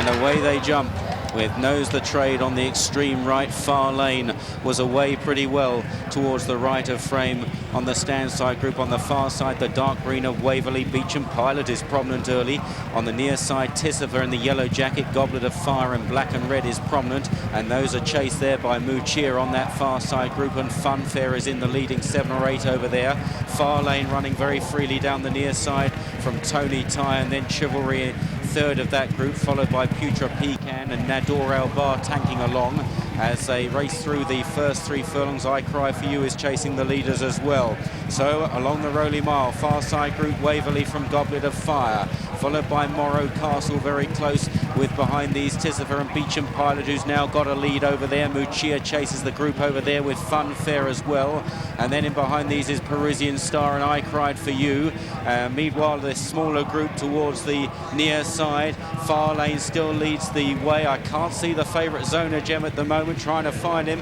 and away they jump with Knows the Trade on the extreme right. Far Lane was away pretty well towards the right of frame on the stand side group. On the far side, the dark green of Waverley. Beauchamp Pilot is prominent early. On the near side, Tisiver in the yellow jacket. Goblet of Fire in black and red is prominent, and those are chased there by Beauchamp on that far side group, and Funfair is in the leading 7 or 8 over there. Far Lane running very freely down the near side from Tony Ty, and then Chivalry third of that group, followed by Putra Pecan and Nador Albar tanking along as they race through the first 3 furlongs. I Cry For You is chasing the leaders as well. So along the Rowley Mile, far side group Waverley from Goblet of Fire, followed by Morrow Castle very close, with behind these Tisiver and Beauchamp Pilot, who's now got a lead over there. Muccia chases the group over there with Funfair as well, and then in behind these is Parisian Star and I Cried For You. Meanwhile, this smaller group towards the near side, Far Lane still leads the way. I can't see the favourite Zona Gem at the moment, trying to find him.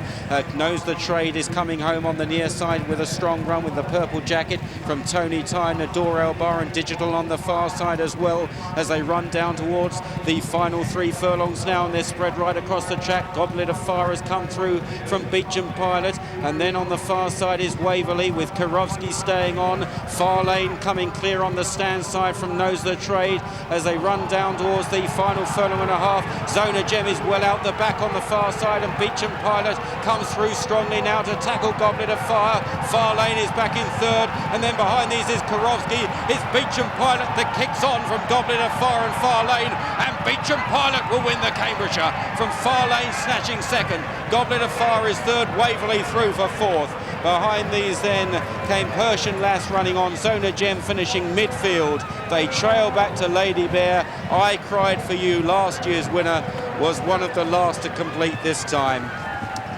Knows the Trade is coming home on the near side with a strong run with the purple jacket from Tony Ty, Nador Albar and Digital on the far side as well, as they run down towards the final 3 furlongs now, and they're spread right across the track. Goblet of Fire has come through from Beauchamp Pilot, and then on the far side is Waverley with Karowski staying on. Far Lane coming clear on the stand side from Knows the Trade as they run down towards the final furlong and a half. Zona Gem is well out the back on the far side, and Beauchamp Pilot comes through strongly now to tackle Goblet of Fire. Far Lane is back in third, and then behind these is Karowski. It's Beauchamp Pilot that kicks on from Goblet of Fire and Far Lane, and Beauchamp Pilot will win the Cambridgeshire from Far Lane snatching second. Goblet of Fire is third, Waverley through for fourth. Behind these then came Persian Lass running on, Zona Gem finishing midfield. They trail back to Lady Bear. I Cried For You, last year's winner, was one of the last to complete this time.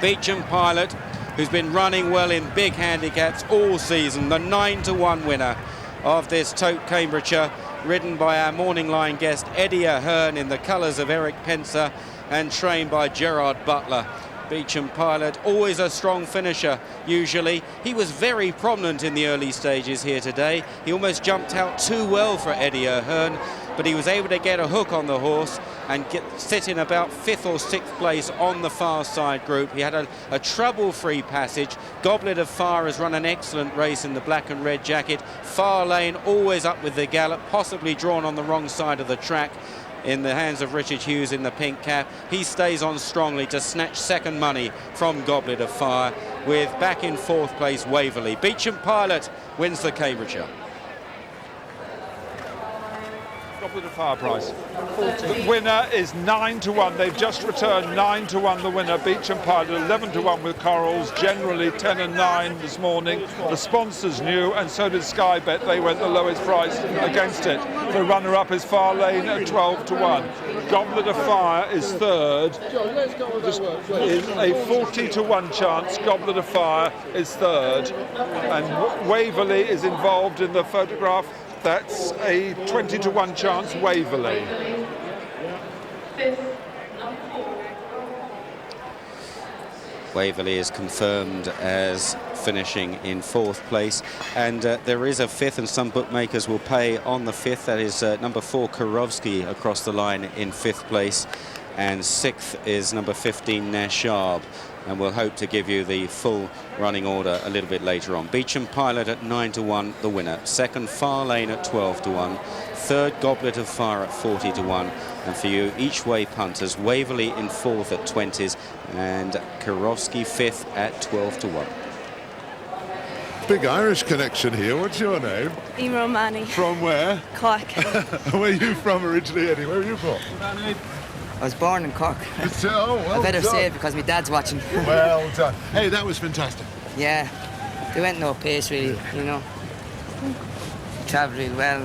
Beauchamp Pilot, who's been running well in big handicaps all season, the 9-to-1 winner of this Tote Cambridgeshire, ridden by our morning line guest Eddie Ahern in the colours of Eric Pencer and trained by Gerard Butler. Beauchamp Pilot, always a strong finisher, usually. He was very prominent in the early stages here today. He almost jumped out too well for Eddie Ahern, but he was able to get a hook on the horse and sit in about 5th or 6th place on the far side group. He had a trouble-free passage. Goblet of Fire has run an excellent race in the black and red jacket. Far Lane always up with the gallop, possibly drawn on the wrong side of the track in the hands of Richard Hughes in the pink cap. He stays on strongly to snatch second money from Goblet of Fire, with back in 4th place Waverley. Beauchamp Pilot wins the Cambridgeshire. Goblet of Fire price. The winner is 9-to-1. They've just returned 9-to-1. The winner, Beauchamp Pilot, 11-to-1 with Corals. Generally 10 and 9 this morning. The sponsors knew, and so did Sky Bet. They went the lowest price against it. The runner-up is Far Lane at 12-to-1. Goblet of Fire is third. This is a 40-to-1 chance. Goblet of Fire is third, and Waverley is involved in the photograph. That's a 20-to-1 chance, Waverley. Waverley is confirmed as finishing in 4th place, and there is a 5th, and some bookmakers will pay on the 5th. That is number 4 Karowski across the line in 5th place, and 6th is number 15 Nashab. And we'll hope to give you the full running order a little bit later on. Beauchamp Pilot at 9-to-1, the winner. Second, Far Lane at 12-to-1. Third, Goblet of Fire at 40-to-1. And for you, each way punters, Waverley in 4th at 20s, and Karowski 5th at 12-to-1. Big Irish connection here. What's your name? Emer O'Mahony. From where? Cork. Where are you from originally, Eddie? Where are you from? I was born in Cork. Oh, well I better done. say it because my dad's watching. Well done. Hey, that was fantastic. Yeah, they went no pace really, you know. He travelled really well.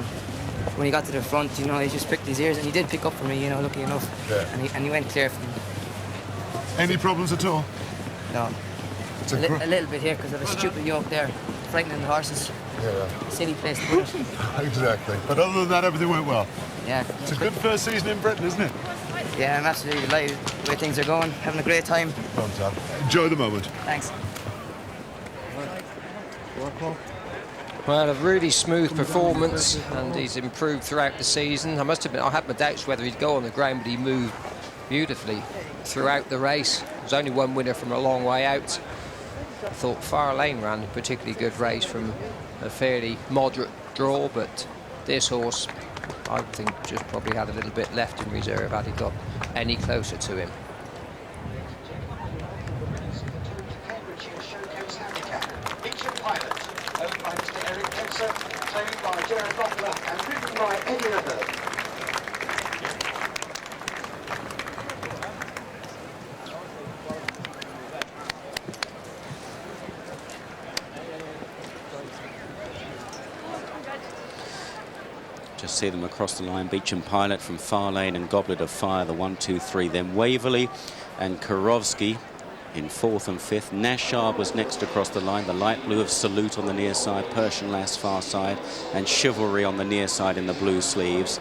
When he got to the front, you know, he just pricked his ears, and he did pick up for me, you know, lucky enough. Yeah. And he went clear for me. Any problems at all? No. A little bit here because of a stupid yoke there, frightening the horses. Yeah. Silly place to put it. Exactly. But other than that, everything went well. Yeah. It's a good first season in Britain, isn't it? Yeah, I'm absolutely delighted the way things are going. Having a great time. Well done. Enjoy the moment. Thanks. Well, a really smooth performance, and he's improved throughout the season. I must admit, I had my doubts whether he'd go on the ground, but he moved beautifully throughout the race. There's only one winner from a long way out. I thought Far Lane ran a particularly good race from a fairly moderate draw, but this horse, I think, just probably had a little bit left in reserve had he got any closer to him. Owned by Mr. Eric Kenseth, trained by Gerard Butler and ridden by Ahern. Just see them across the line. Beauchamp Pilot from Far Lane and Goblet of Fire, the 1, 2, 3. Then Waverley and Karowski in 4th and 5th. Nashard was next across the line. The light blue of Salute on the near side, Persian Lass far side, and Chivalry on the near side in the blue sleeves.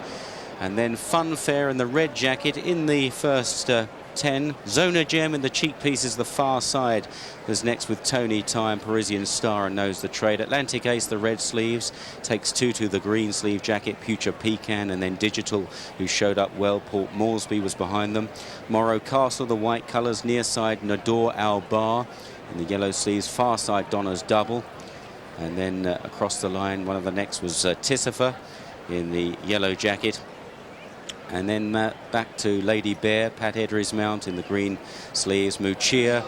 And then Funfair in the red jacket in the first 10. Zona Gem in the cheek pieces, the far side, was next with Tony Time, Parisian Star, and Knows the Trade. Atlantic Ace, the red sleeves, takes Tutu, the green sleeve jacket, Future Pecan, and then Digital, who showed up well. Port Moresby was behind them. Morrow Castle, the white colours, near side, Nador Al Bar in the yellow sleeves, far side, Donna's Double. And then across the line, one of the next was Tisifer in the yellow jacket. And then back to Lady Bear, Pat Edry's mount in the green sleeves, Muchia